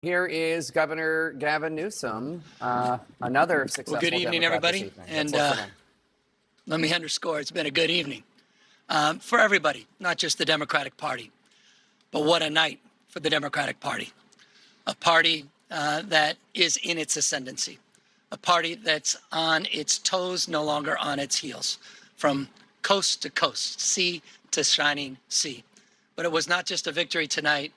Here is Governor Gavin Newsom, another successful Good evening, Democrat everybody. And let me underscore, it's been a good evening for everybody, not just the Democratic Party. But what a night for the Democratic Party. A party that is in its ascendancy. A party that's on its toes, no longer on its heels. From coast to coast, sea to shining sea. But it was not just a victory tonight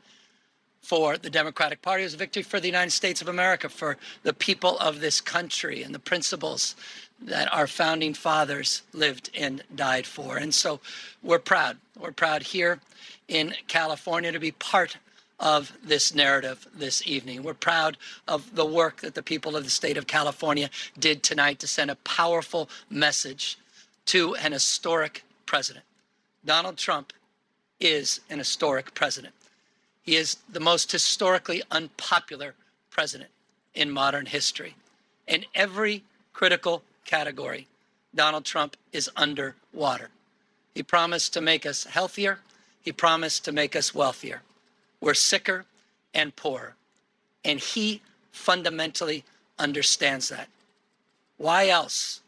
for the Democratic Party. It was a victory for the United States of America, for the people of this country and the principles that our founding fathers lived and died for. And so we're proud. We're proud here in California to be part of this narrative this evening. We're proud of the work that the people of the state of California did tonight to send a powerful message to an historic president. Donald Trump is an historic president. He is the most historically unpopular president in modern history. In every critical category, Donald Trump is underwater. He promised to make us healthier. He promised to make us wealthier. We're sicker and poorer. And he fundamentally understands that. Why else?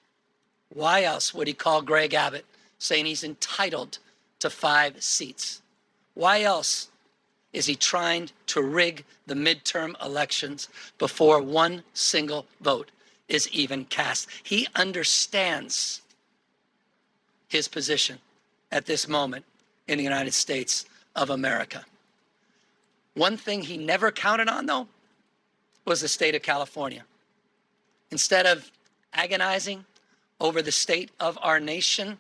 Why else would he call Greg Abbott saying he's entitled to 5 seats? Why else is he trying to rig the midterm elections before one single vote is even cast? He understands his position at this moment in the United States of America. One thing he never counted on, though, was the state of California. Instead of agonizing over the state of our nation,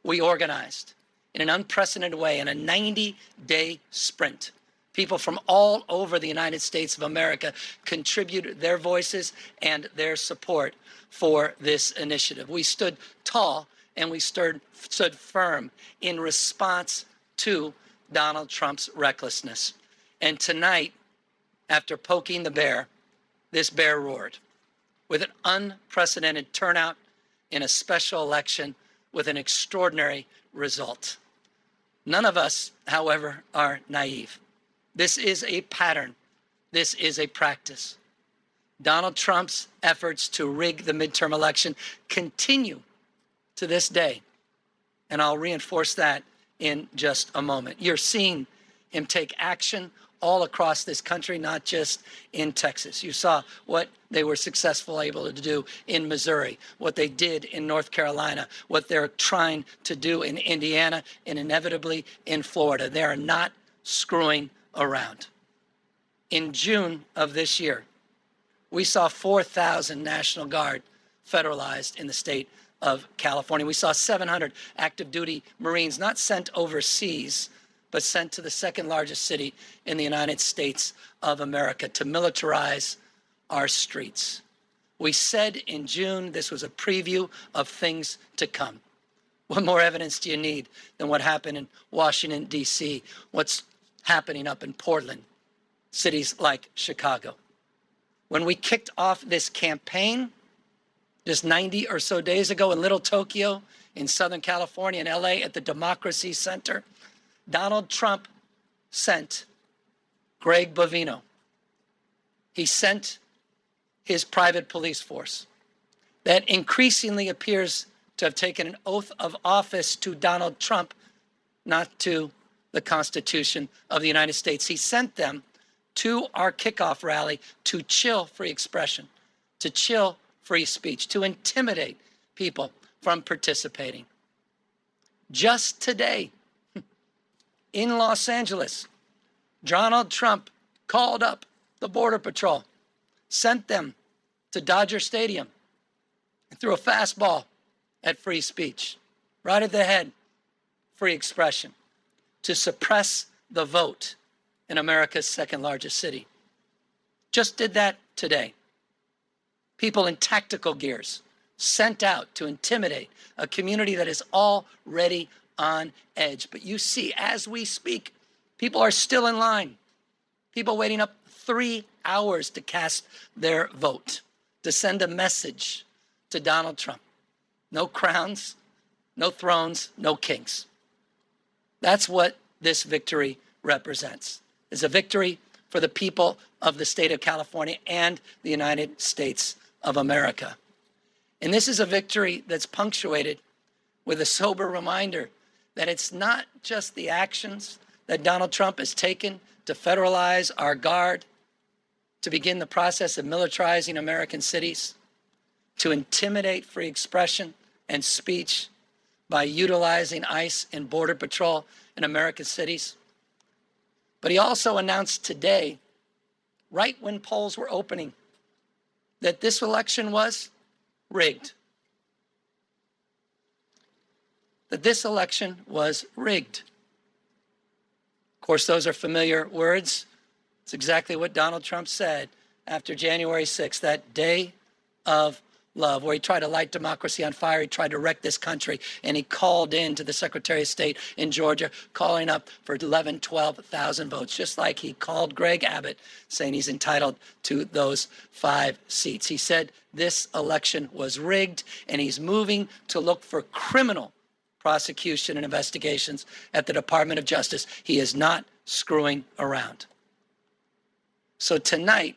we organized in an unprecedented way in a 90-day sprint. People from all over the United States of America contributed their voices and their support for this initiative. We stood tall and we stood firm in response to Donald Trump's recklessness. And tonight, after poking the bear, this bear roared with an unprecedented turnout in a special election with an extraordinary result. None of us, however, are naive. This is a pattern. This is a practice. Donald Trump's efforts to rig the midterm election continue to this day. And I'll reinforce that in just a moment. You're seeing him take action all across this country, not just in Texas. You saw what they were successfully able to do in Missouri, what they did in North Carolina, what they're trying to do in Indiana, and inevitably in Florida. They are not screwing around. In June of this year, we saw 4,000 National Guard federalized in the state of California. We saw 700 active duty Marines not sent overseas, but sent to the second largest city in the United States of America to militarize our streets. We said in June this was a preview of things to come. What more evidence do you need than what happened in Washington, D.C., what's happening up in Portland, cities like Chicago? When we kicked off this campaign just 90 or so days ago in Little Tokyo, in Southern California, in LA, at the Democracy Center, Donald Trump sent Greg Bovino. He sent his private police force that increasingly appears to have taken an oath of office to Donald Trump, not to the Constitution of the United States. He sent them to our kickoff rally to chill free expression, to chill free speech, to intimidate people from participating. Just today, in Los Angeles, Donald Trump called up the Border Patrol, sent them to Dodger Stadium, and threw a fastball at free speech, right at the head, free expression, to suppress the vote in America's second largest city. Just did that today. People in tactical gears sent out to intimidate a community that is already on edge. But you see, as we speak, people are still in line. People waiting up 3 hours to cast their vote, to send a message to Donald Trump. No crowns, no thrones, no kings. That's what this victory represents. It's a victory for the people of the state of California and the United States of America. And this is a victory that's punctuated with a sober reminder that it's not just the actions that Donald Trump has taken to federalize our guard, to begin the process of militarizing American cities, to intimidate free expression and speech by utilizing ICE and Border Patrol in American cities. But he also announced today, right when polls were opening, that this election was rigged. That this election was rigged. Of course, those are familiar words. It's exactly what Donald Trump said after January 6th, that day of love, where he tried to light democracy on fire. He tried to wreck this country, and he called in to the Secretary of State in Georgia, calling up for 11, 12,000 votes, just like he called Greg Abbott, saying he's entitled to those 5 seats. He said this election was rigged, and he's moving to look for criminal prosecution and investigations at the Department of Justice. He is not screwing around. So tonight,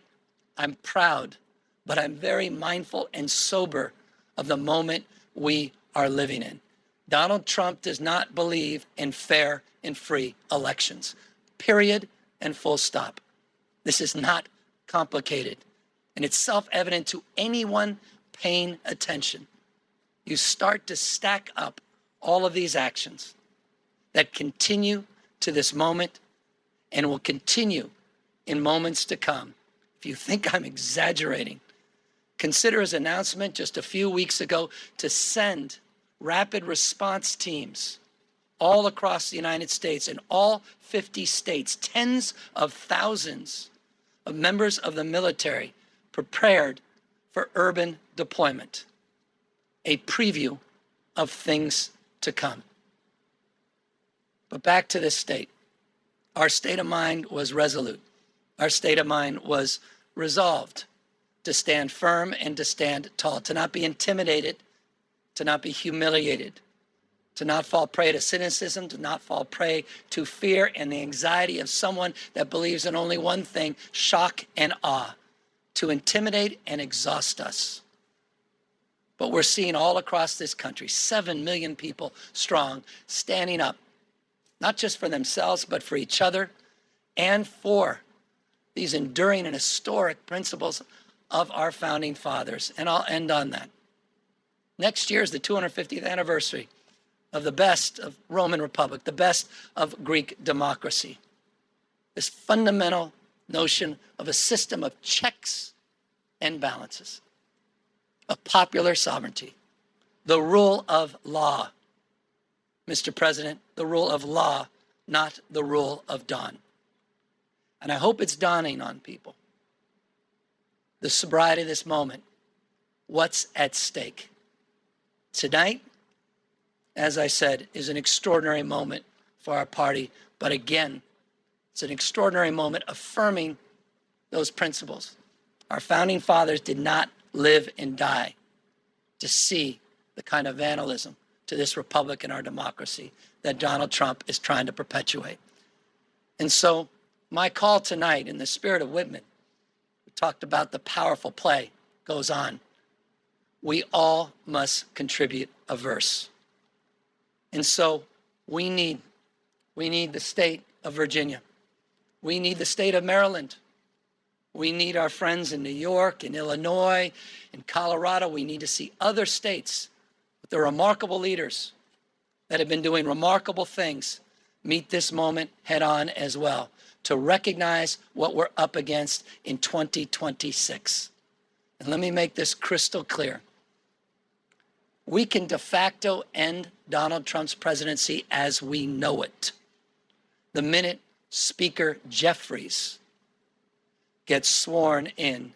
I'm proud, but I'm very mindful and sober of the moment we are living in. Donald Trump does not believe in fair and free elections, period and full stop. This is not complicated, and it's self-evident to anyone paying attention. You start to stack up all of these actions that continue to this moment and will continue in moments to come. If you think I'm exaggerating, consider his announcement just a few weeks ago to send rapid response teams all across the United States, in all 50 states, tens of thousands of members of the military prepared for urban deployment. A preview of things to come. But back to this state. Our state of mind was resolute. Our state of mind was resolved to stand firm and to stand tall, to not be intimidated, to not be humiliated, to not fall prey to cynicism, to not fall prey to fear and the anxiety of someone that believes in only one thing, shock and awe, to intimidate and exhaust us. But we're seeing all across this country, 7 million people strong, standing up, not just for themselves, but for each other and for these enduring and historic principles of our founding fathers. And I'll end on that. Next year is the 250th anniversary of the best of Roman Republic, the best of Greek democracy. This fundamental notion of a system of checks and balances, of popular sovereignty, the rule of law. Mr. President, the rule of law, not the rule of dawn. And I hope it's dawning on people. The sobriety of this moment, what's at stake. Tonight, as I said, is an extraordinary moment for our party, but again, it's an extraordinary moment affirming those principles. Our founding fathers did not live and die to see the kind of vandalism to this republic and our democracy that Donald Trump is trying to perpetuate. And so my call tonight, in the spirit of Whitman, we talked about the powerful play, goes on. We all must contribute a verse. And so we need the state of Virginia. We need the state of Maryland. We need our friends in New York, in Illinois, in Colorado. We need to see other states with the remarkable leaders that have been doing remarkable things meet this moment head on as well, to recognize what we're up against in 2026. And let me make this crystal clear. We can de facto end Donald Trump's presidency as we know it the minute Speaker Jeffries gets sworn in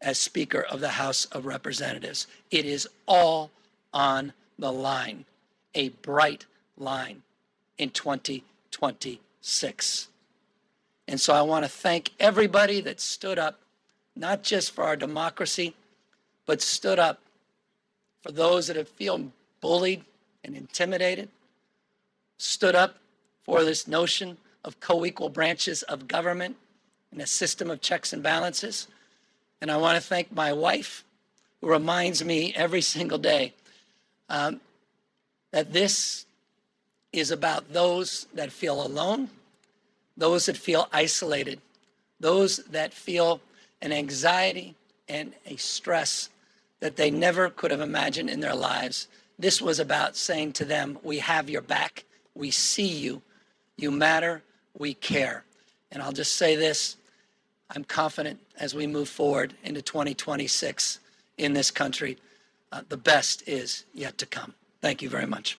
as Speaker of the House of Representatives. It is all on the line, a bright line in 2026. And so I want to thank everybody that stood up, not just for our democracy, but stood up for those that have feel bullied and intimidated, stood up for this notion of co-equal branches of government, and a system of checks and balances. And I want to thank my wife, who reminds me every single day that this is about those that feel alone, those that feel isolated, those that feel an anxiety and a stress that they never could have imagined in their lives. This was about saying to them, we have your back, we see you, you matter, we care. And I'll just say this, I'm confident as we move forward into 2026 in this country, the best is yet to come. Thank you very much.